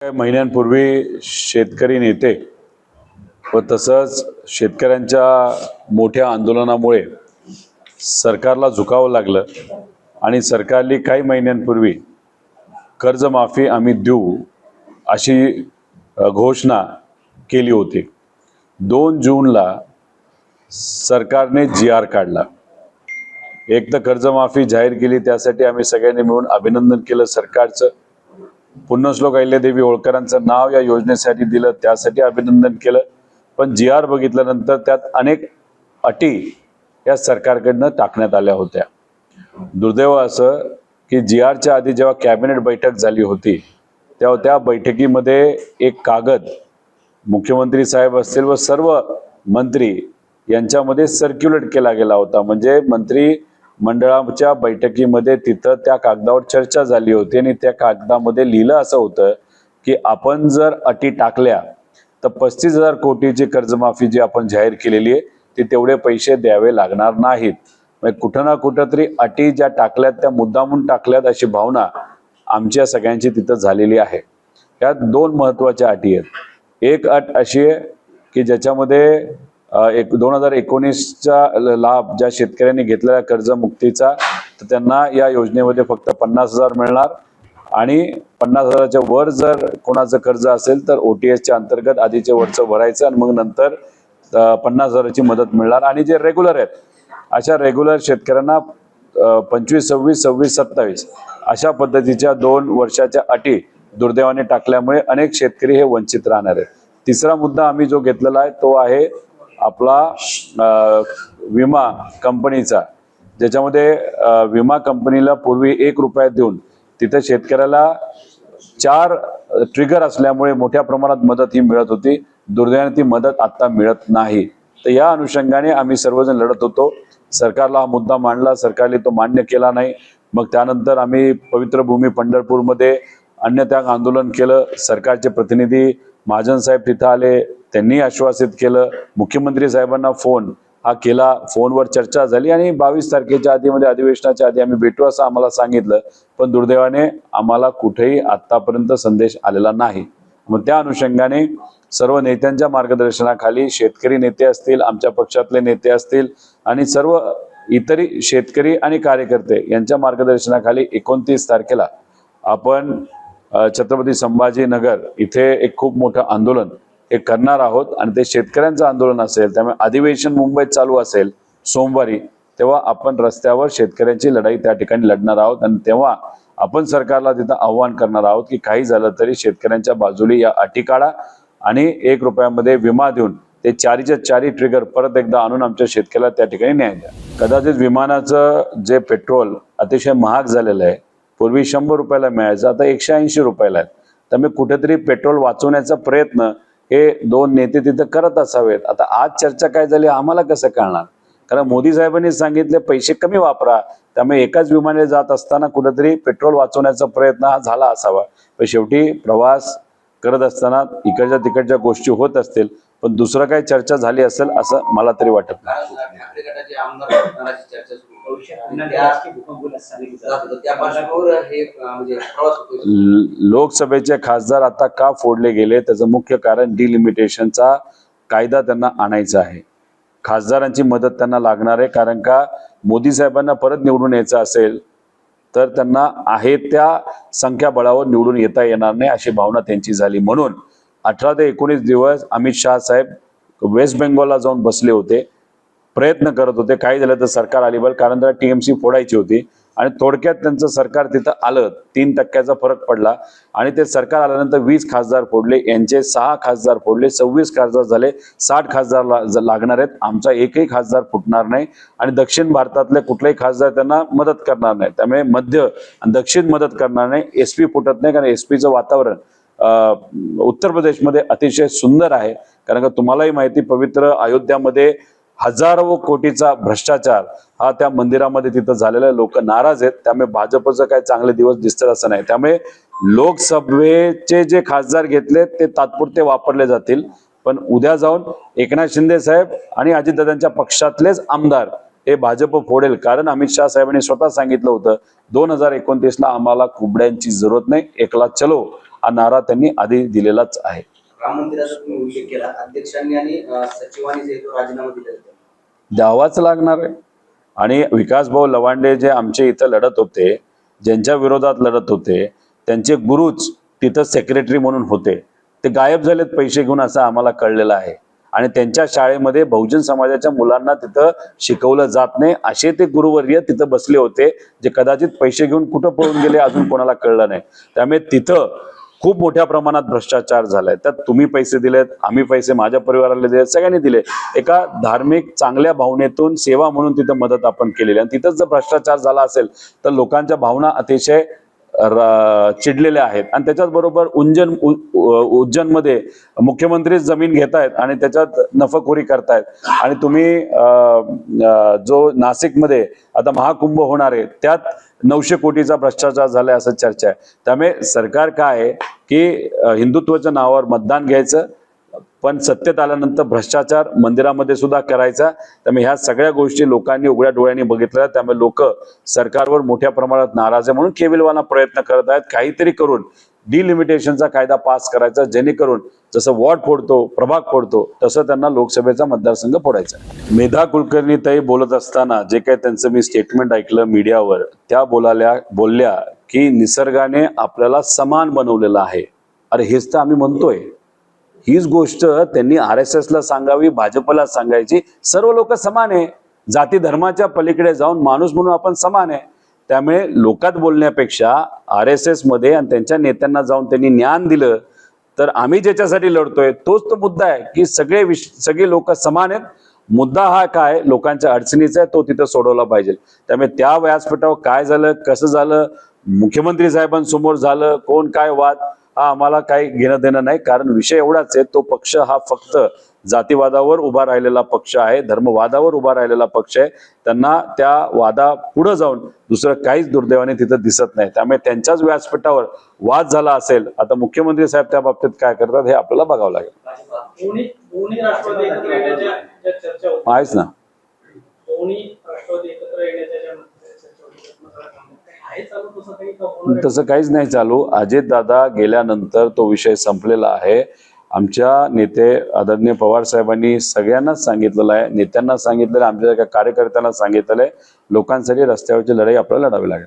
काही महिन्यांपूर्वी शेतकरी नेते व तसंच शेतकऱ्यांच्या मोठ्या आंदोलनामुळे सरकारला झुकावं लागलं आणि सरकारने काही महिन्यांपूर्वी कर्जमाफी आम्ही देऊ अशी घोषणा केली होती। 2 जूनला सरकारने GR काढला। एक तर कर्जमाफी जाहीर केली, त्यासाठी आम्ही सगळ्यांनी मिळून अभिनंदन केलं सरकारचं। पुण्यश्लोक अहिल्यादेवी होळकरांचं नाव या योजनेसाठी दिलं, त्यासाठी अभिनंदन केलं। पण GR बघितल्यानंतर त्यात अनेक अटी या सरकारकडनं टाकण्यात आल्या होत्या। दुर्दैव असं की GRच्या आधी जेव्हा कॅबिनेट बैठक झाली होती तेव्हा त्या बैठकीमध्ये एक कागद मुख्यमंत्री साहेब असतील व सर्व मंत्री यांच्यामध्ये सर्क्युलेट केला गेला होता। म्हणजे मंत्री मंडळाच्या बैठकीमध्ये तिथं त्या कागदावर चर्चा झाली होती आणि त्या कागदामध्ये लिहिलं असं होतं की आपण जर अटी टाकल्या तर 35,000 कोटीची कर्जमाफी जी आपण जाहीर केलेली आहे ती तेवढे पैसे द्यावे लागणार नाहीत। म्हणजे कुठं ना कुठंतरी अटी ज्या टाकल्यात त्या मुद्दामून टाकल्यात अशी भावना आमच्या सगळ्यांची तिथं झालेली आहे। यात 2 महत्त्वाच्या अटी आहेत। एक अट अशी आहे की ज्याच्यामध्ये 2019चा लाभ ज्या शेतकऱ्यांनी घेतलेला कर्जमुक्तीचा तर त्यांना या योजनेमध्ये फक्त 50,000 मिळणार आणि 50,000च्या वर जर कोणाचं कर्ज असेल तर OTSच्या अंतर्गत आधीचे वरचं भरायचं आणि मग नंतर 50,000ची मदत मिळणार। आणि जे रेग्युलर आहेत अशा रेग्युलर शेतकऱ्यांना 25, 26, 26, 27 अशा पद्धतीच्या 2 वर्षाच्या अटी दुर्दैवाने टाकल्यामुळे अनेक शेतकरी हे वंचित राहणार आहेत। तिसरा मुद्दा आम्ही जो घेतलेला आहे तो आहे आपला विमा कंपनीचा, ज्याच्यामध्ये विमा कंपनीला पूर्वी 1 रुपया देऊन तिथे शेतकऱ्याला 4 ट्रिगर असल्यामुळे मोठ्या प्रमाणात मदत ही मिळत होती। दुर्दैवाने ती मदत आता मिळत नाही। तर या अनुषंगाने आम्ही सर्वजण लढत होतो। सरकारला हा मुद्दा मांडला, सरकारने तो मान्य केला नाही। मग त्यानंतर आम्ही पवित्र भूमी पंढरपूरमध्ये अन्नत्याग आंदोलन केलं। सरकारचे प्रतिनिधी महाजन साहेब तिथं आले, त्यांनी आश्वासित केलं। मुख्यमंत्री साहेबांना फोन हा केला, फोनवर चर्चा झाली आणि 22 तारखेच्या आधीमध्ये अधिवेशनाच्या आधी आम्ही भेटू असं आम्हाला सांगितलं। पण दुर्दैवाने आम्हाला कुठेही आतापर्यंत संदेश आलेला नाही। मग त्या अनुषंगाने सर्व नेत्यांच्या मार्गदर्शनाखाली शेतकरी नेते असतील, आमच्या पक्षातले नेते असतील आणि सर्व इतरही शेतकरी आणि कार्यकर्ते यांच्या मार्गदर्शनाखाली 29 तारखेला आपण छत्रपती संभाजीनगर इथे एक खूप मोठं आंदोलन हे करणार आहोत आणि ते शेतकऱ्यांचं आंदोलन असेल। त्यामुळे अधिवेशन मुंबईत चालू असेल सोमवारी, तेव्हा आपण रस्त्यावर शेतकऱ्यांची लढाई त्या ठिकाणी लढणार आहोत आणि तेव्हा आपण सरकारला तिथं आव्हान करणार आहोत की काही झालं तरी शेतकऱ्यांच्या बाजूने या अटी काढा आणि 1 रुपयामध्ये विमा देऊन ते 4च्या 4 ट्रिगर परत एकदा आणून आमच्या शेतकऱ्याला त्या ठिकाणी न्याय द्या। कदाचित विमानाचं जे पेट्रोल अतिशय महाग झालेलं आहे, पूर्वी 100 रुपयाला मिळायचं, आता 180 रुपयाला आहे। त्यामुळे कुठेतरी पेट्रोल वाचवण्याचा प्रयत्न हे 2 नेते तिथं करत असावेत। आता आज चर्चा काय झाली आम्हाला कसं कळणार, कारण मोदी साहेबांनी सांगितले पैसे कमी वापरा, त्यामुळे एकाच विमानाने जात असताना कुठेतरी पेट्रोल वाचवण्याचा प्रयत्न हा झाला असावा। पण शेवटी प्रवास करत असताना इकडच्या तिकडच्या गोष्टी होत असतील, पण दुसरं काही चर्चा झाली असेल असं मला तरी वाटत नाही। लोकसभेचे खासदार आता का फोडले गेले त्याचं मुख्य कारण डिलिमिटेशनचा कायदा त्यांना आणायचा आहे। खासदारांची मदत त्यांना लागणार आहे, कारण का मोदी साहेबांना परत निवडून यायचं असेल तर त्यांना आहे त्या संख्याबळावर निवडून येता येणार नाही अशी भावना त्यांची झाली। म्हणून 18 ते 19 दिवस अमित शाह साहेब वेस्ट बेंगॉलला जाऊन बसले होते, प्रयत्न करत होते। काही झालं तर सरकार अलिबाग, कारण त्याला TMC फोडायची होती आणि थोडक्यात त्यांचं सरकार तिथं आलं, 3% फरक पडला आणि ते सरकार आल्यानंतर 20 खासदार फोडले, यांचे 6 खासदार फोडले, 26 खासदार झाले, 60 खासदार लागणार आहेत। आमचा एकही खासदार फुटणार नाही आणि दक्षिण भारतातले कुठलेही खासदार त्यांना मदत करणार नाही। त्यामुळे मध्य आणि दक्षिण मदत करणार नाही। SP फुटत नाही, कारण SPचं वातावरण उत्तर प्रदेशमध्ये अतिशय सुंदर आहे। कारण का तुम्हालाही माहिती, पवित्र अयोध्यामध्ये हजारो कोटीचा भ्रष्टाचार हा त्या मंदिरामध्ये तिथं झालेला, लोक नाराज आहेत। त्यामुळे भाजपचं काय चांगले दिवस दिसतात असं नाही। त्यामुळे लोकसभेचे जे खासदार घेतले ते तात्पुरते वापरले जातील, पण उद्या जाऊन एकनाथ शिंदे साहेब आणि अजितदादांच्या पक्षातलेच आमदार हे भाजप फोडेल। कारण अमित शाह साहेबांनी स्वतः सांगितलं होतं 2029ला आम्हाला कुबड्यांची जरूरत नाही, एकला चलो हा नारा त्यांनी आधी दिलेलाच आहे. राम मंदिराचा तुम्ही उल्लेख केला, अध्यक्षांनी आणि सचिवांनी जे तो राजीनामा दिलेला द्यावाच लागणार आहे. आणि विकासभाऊ लवांडे जे आमचे इथं लढत होते, ज्यांच्या विरोधात लढत होते, त्यांचे गुरुच तिथं सेक्रेटरी म्हणून होते, ते गायब झालेत पैसे घेऊन असं आम्हाला कळलेलं आहे. आणि त्यांच्या शाळेमध्ये बहुजन समाजाच्या मुलांना तिथं शिकवलं जात नाही असे ते गुरुवर्य तिथं बसले होते, जे कदाचित पैसे घेऊन कुठं पळून गेले अजून कोणाला कळलं नाही. त्यामुळे तिथं खूप मोठ्या प्रमाणात भ्रष्टाचार झालाय. त्यात तुम्ही पैसे दिलेत, आम्ही पैसे माझ्या परिवाराला दिलेत, सगळ्यांनी दिले. एका धार्मिक चांगल्या भावनेतून सेवा म्हणून तिथं मदत आपण केलेली. आणि तिथंच जर भ्रष्टाचार झाला असेल तर लोकांच्या भावना अतिशय चिडलेल्या आहेत. आणि त्याच्याच बरोबर उज्जैनमध्ये मुख्यमंत्री जमीन घेतायत आणि त्याच्यात नफाखोरी करतायत. आणि तुम्ही जो नाशिकमध्ये आता महाकुंभ होणार आहे त्यात 900 कोटीचा भ्रष्टाचार झालाय असं चर्चा आहे. त्यामुळे सरकार काय आहे की हिंदुत्वाच्या नावावर मतदान घ्यायचं, पण सत्तेत आल्यानंतर भ्रष्टाचार मंदिरामध्ये सुद्धा करायचा. त्यामुळे ह्या सगळ्या गोष्टी लोकांनी उघड्या डोळ्यांनी बघितल्या. त्यामुळे लोक सरकारवर मोठ्या प्रमाणात नाराज आहे, म्हणून केविलवाना प्रयत्न करत आहेत काहीतरी करून डिलिमिटेशनचा कायदा पास करायचा, जेणेकरून जसं वॉर्ड फोडतो, प्रभाग फोडतो, तसं त्यांना लोकसभेचा मतदारसंघ फोडायचा. मेधा कुलकर्णी ताई बोलत असताना जे काही त्यांचं मी स्टेटमेंट ऐकलं मीडियावर, त्या बोलल्या की निसर्गाने आपल्याला समान बनवलेलं आहे. अरे हेच तर आम्ही म्हणतोय. हीच गोष्ट त्यांनी RSS ला सांगावी, भाजपला सांगायची. सर्व लोक समान आहे, जाती धर्माच्या पलीकडे जाऊन माणूस म्हणून आपण समान आहे. त्यामुळे लोकात बोलण्यापेक्षा RSS मध्ये आणि त्यांच्या नेत्यांना जाऊन त्यांनी ज्ञान दिलं तर आम्ही ज्याच्यासाठी लढतोय तोच तो मुद्दा आहे की सगळे लोक समान आहेत. मुद्दा हा काय लोकांच्या अडचणीचा आहे, तो तिथं सोडवला पाहिजे. त्यामुळे त्या व्यासपीठावर काय झालं, कसं झालं, मुख्यमंत्री साहेबांसमोर झालं, कोण काय वाद, हा आम्हाला काही घेणं देणं नाही. कारण विषय एवढाच आहे, तो पक्ष हा फक्त जातीवादावर उभा राहिलेला पक्ष आहे, धर्मवादावर उभा राहिलेला पक्ष आहे. त्यांना त्या वादा पुढे जाऊन दुसरं काहीच दुर्दैवाने तिथं दिसत नाही. त्यामुळे त्यांच्याच व्यासपीठावर वाद झाला असेल, आता मुख्यमंत्री साहेब त्या बाबतीत काय करतात हे आपल्याला बघावं लागेल. आहेच ना. तसं काहीच नाही चालू. अजितदादा गेल्यानंतर तो विषय संपलेला आहे. आमच्या नेते आदरणीय पवार साहेबांनी सगळ्यांनाच सांगितलेलं आहे, नेत्यांना सांगितलेलं आहे, आमच्या कार्यकर्त्यांना सांगितलेलं आहे, लोकांसाठी रस्त्यावरची लढाई आपल्याला लढावी लागेल.